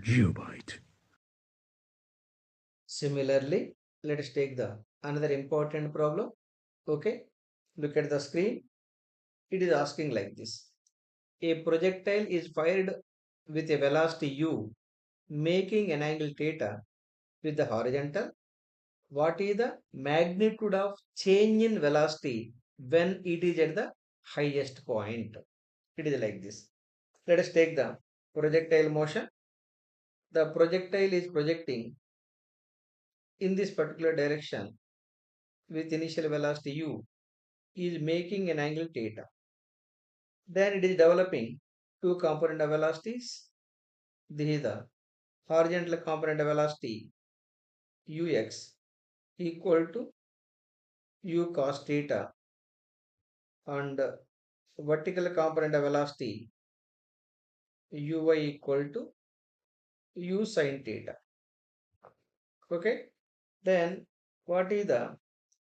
geobyte. Similarly, let us take the another important problem. Okay, look at the screen. It is asking like this. A projectile is fired with a velocity u, making an angle theta with the horizontal. What is the magnitude of change in velocity when it is at the highest point? It is like this. Let us take the projectile motion. The projectile is projecting in this particular direction with initial velocity u, is making an angle theta. Then it is developing two component of velocities. This is the horizontal component of velocity ux equal to u cos theta, and vertical component of velocity uy equal to u sin theta. Okay. Then what is the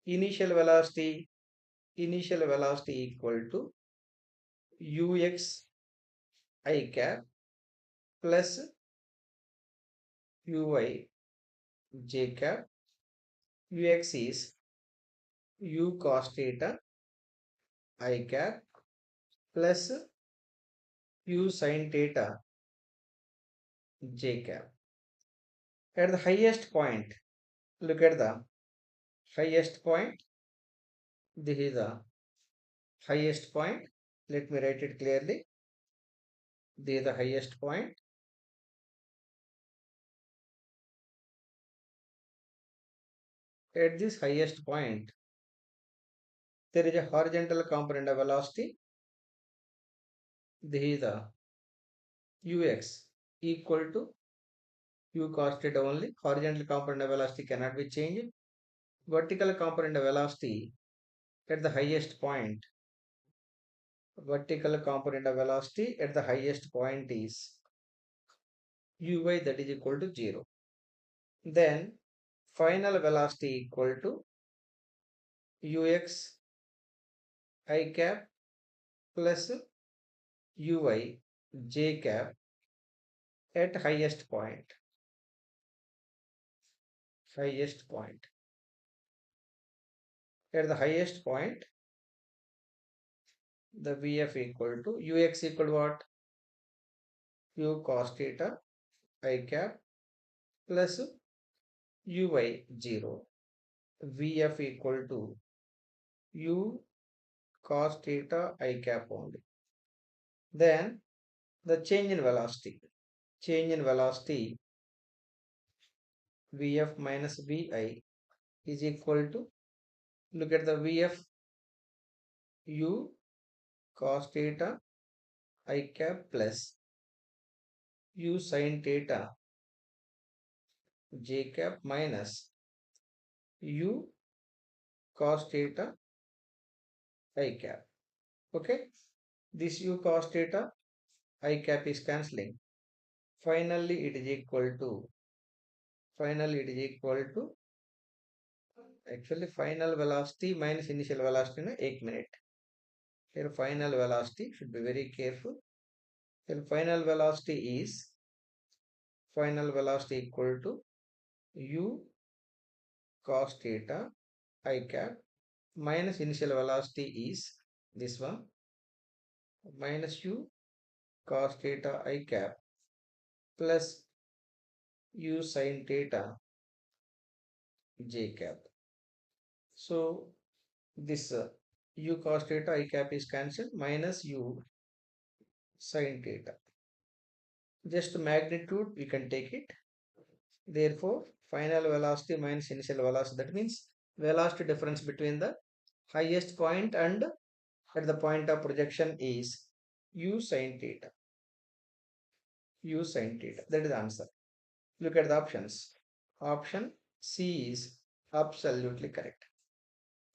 initial velocity? Initial velocity equal to ux I cap plus uy j cap. Ux is u cos theta I cap plus u sin theta j cap. At the highest point, look at the highest point. This is the highest point. Let me write it clearly. This is the highest point. At this highest point, there is a horizontal component of velocity. This is the ux equal to u cos theta only. Horizontal component of velocity cannot be changed. Vertical component of velocity at the highest point. Vertical component of velocity at the highest point is uy, that is equal to 0. Then final velocity equal to ux I cap plus uy j cap at highest point. Highest point. At the highest point, the vf equal to ux equal to what? U cos theta I cap plus uy 0. Vf equal to u cos theta I cap only. Then the change in velocity. Change in velocity vf minus vi is equal to, look at the vf, u cos theta I cap plus u sin theta j cap minus u cos theta I cap. Okay, this u cos theta I cap is cancelling. Finally it is equal to, finally it is equal to, actually final velocity minus initial velocity in 1 minute. Here final velocity should be very careful. Here final velocity equal to u cos theta I cap minus initial velocity is this one, minus u cos theta I cap plus u sin theta j cap. So this u cos theta I cap is cancelled, minus u sin theta. Just magnitude we can take it. Therefore, final velocity minus initial velocity, that means velocity difference between the highest point and at the point of projection is u sin theta. U sin theta. That is the answer. Look at the options. Option C is absolutely correct.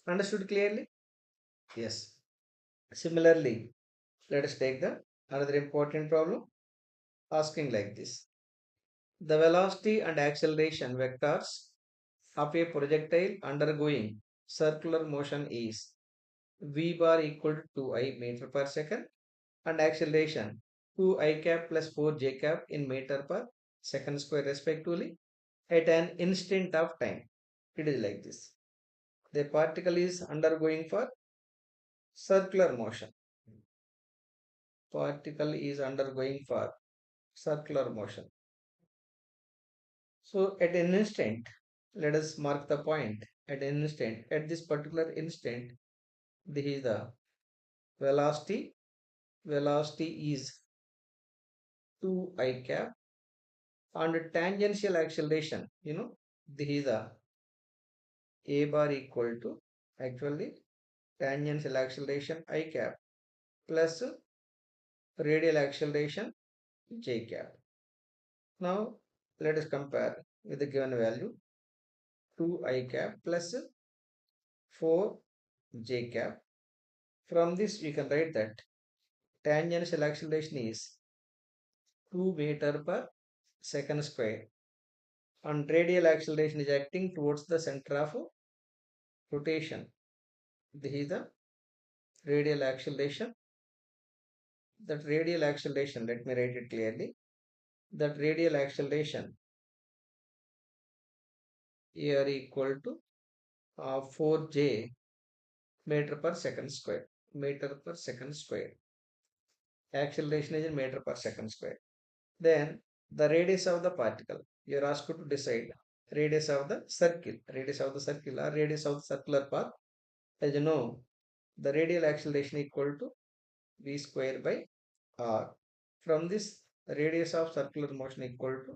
Understood clearly? Yes. Similarly, let us take the another important problem asking like this. The velocity and acceleration vectors of a projectile undergoing circular motion is v bar equal to 2I meter per second and acceleration 2I cap plus 4J cap in meter per second square respectively at an instant of time. It is like this. The particle is undergoing for circular motion. Particle is undergoing for circular motion. So at an instant, let us mark the point. At an instant, at this particular instant, this is the velocity. Velocity is 2 I cap, and tangential acceleration, this is the a bar equal to actually tangential acceleration I cap plus radial acceleration j cap. Now let us compare with the given value 2 I cap plus 4 j cap. From this we can write that tangential acceleration is 2 meter per second square, and radial acceleration is acting towards the center of rotation. This is the radial acceleration. That radial acceleration, let me write it clearly. That radial acceleration here equal to 4j meter per second square. Meter per second square. Acceleration is in meter per second square. Then the radius of the particle. You are asked to decide radius of the circle. Radius of the circle or radius of the circular path. As you know, the radial acceleration equal to v square by r. From this, the radius of circular motion equal to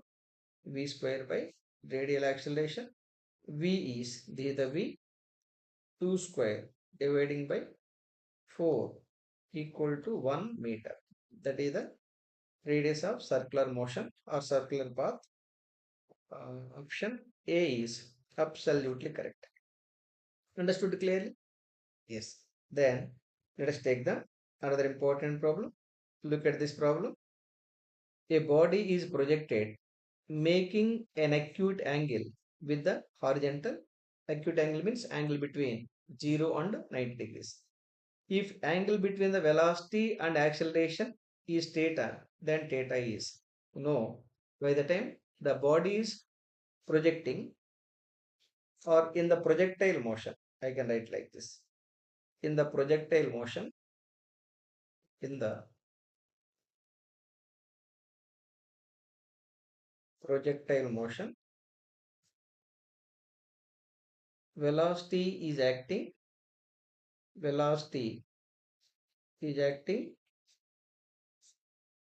v square by radial acceleration. V is the v 2 square dividing by 4 equal to 1 meter. That is the radius of circular motion or circular path. Option A is absolutely correct. Understood clearly? Yes. Then let us take the another important problem. Look at this problem. A body is projected making an acute angle with the horizontal. Acute angle means angle between 0 and 90 degrees. If angle between the velocity and acceleration is theta, then theta is no. By the time the body is projecting or in the projectile motion, I can write like this. In the projectile motion, in the projectile motion, velocity is acting, velocity is acting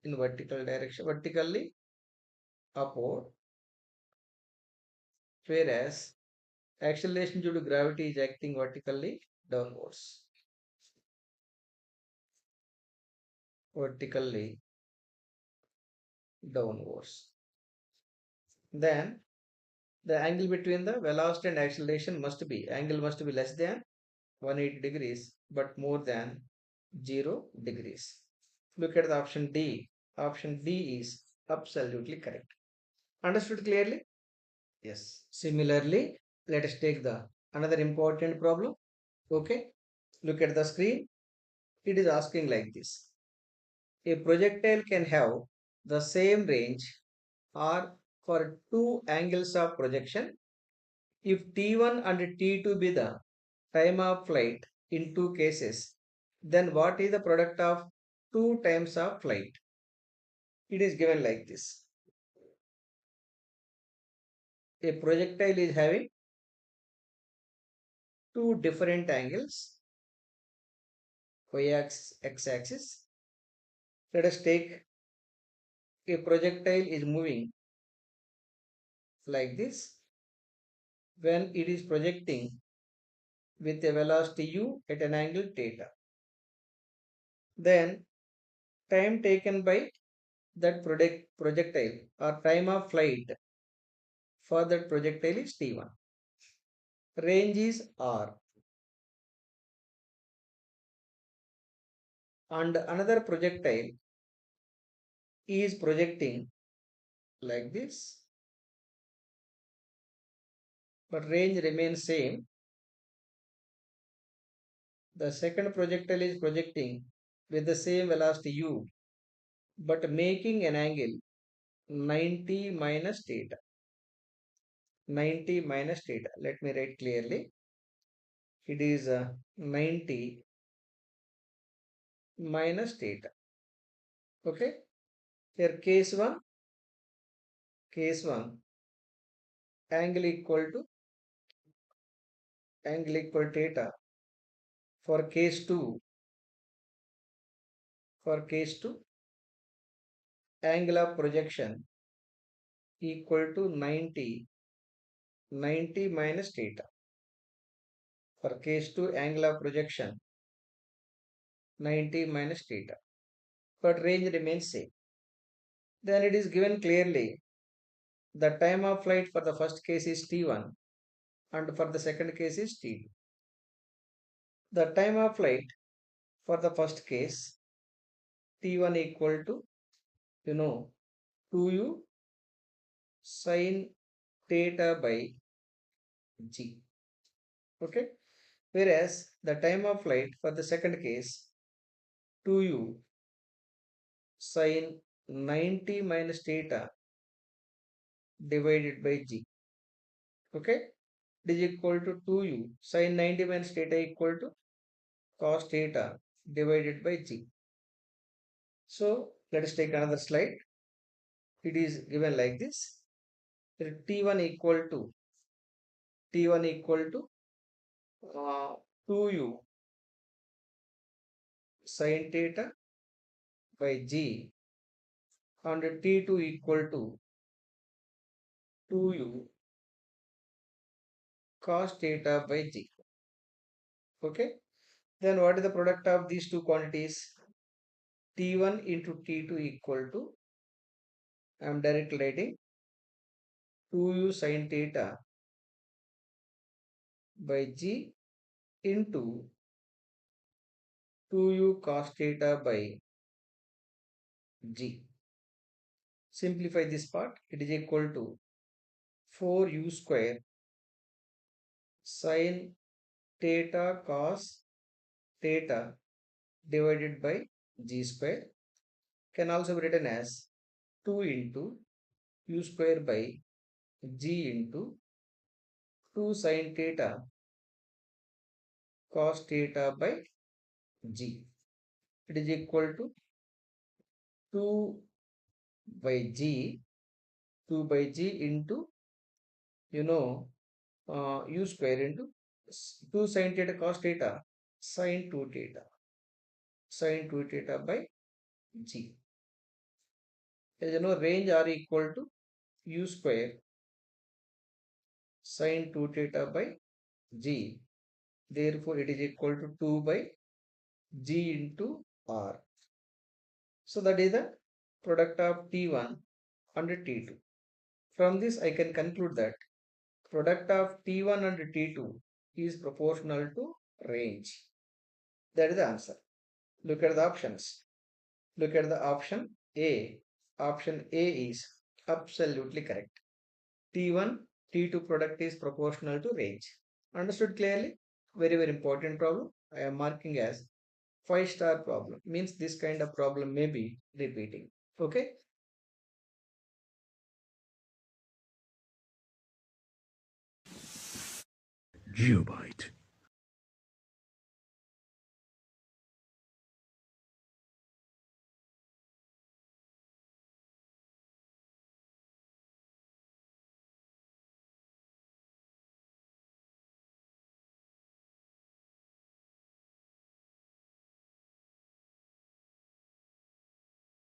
in vertical direction, vertically upward, whereas acceleration due to gravity is acting vertically downwards. Vertically downwards. Then the angle between the velocity and acceleration must be, angle must be less than 180 degrees but more than 0 degrees. Look at the option D. Option D is absolutely correct. Understood clearly? Yes. Similarly, let us take the another important problem. Okay. Look at the screen. It is asking like this. A projectile can have the same range or for two angles of projection if T1 and T2 be the time of flight in two cases, then what is the product of two times of flight? It is given like this. A projectile is having two different angles, y-axis. Let us take a projectile is moving like this when it is projecting with a velocity u at an angle theta. Then time taken by that projectile or time of flight for that projectile is t1. Range is r. And another projectile is projecting like this, but range remains same. The second projectile is projecting with the same velocity u, but making an angle 90 minus theta. 90 minus theta. Let me write clearly. It is 90 minus theta. Okay. Here case 1, angle equal to theta. For case 2, angle of projection equal to 90 minus theta. For case 2, angle of projection 90 minus theta. But range remains same. Then it is given clearly the time of flight for the first case is t1 and for the second case is t2. The time of flight for the first case t1 equal to 2u sin theta by g. Okay. Whereas the time of flight for the second case 2u sin 90 minus theta divided by g. Okay. It is equal to 2u sin 90 minus theta equal to cos theta divided by g. So let us take another slide. It is given like this. T1 equal to 2u sin theta by g and T2 equal to 2u cos theta by g. Okay. Then what is the product of these two quantities? T1 into T2 equal to, I am directly writing 2u sin theta by g into 2u cos theta by g. Simplify this part. It is equal to 4u square sin theta cos theta divided by g square can also be written as 2 into u square by g into 2 sin theta cos theta by g. It is equal to 2 by g into u square into 2 sin theta cos theta sin 2 theta by g. As you know, range are equal to u square sin 2 theta by g. Therefore, it is equal to 2 by g into r. So that is the product of T1 and T2. From this, I can conclude that product of T1 and T2 is proportional to range. That is the answer. Look at the options. Look at the option A. Option A is absolutely correct. T1, T2 product is proportional to range. Understood clearly? Very, very important problem. I am marking as 5-star problem. Means this kind of problem may be repeating. Okay. Geobyte.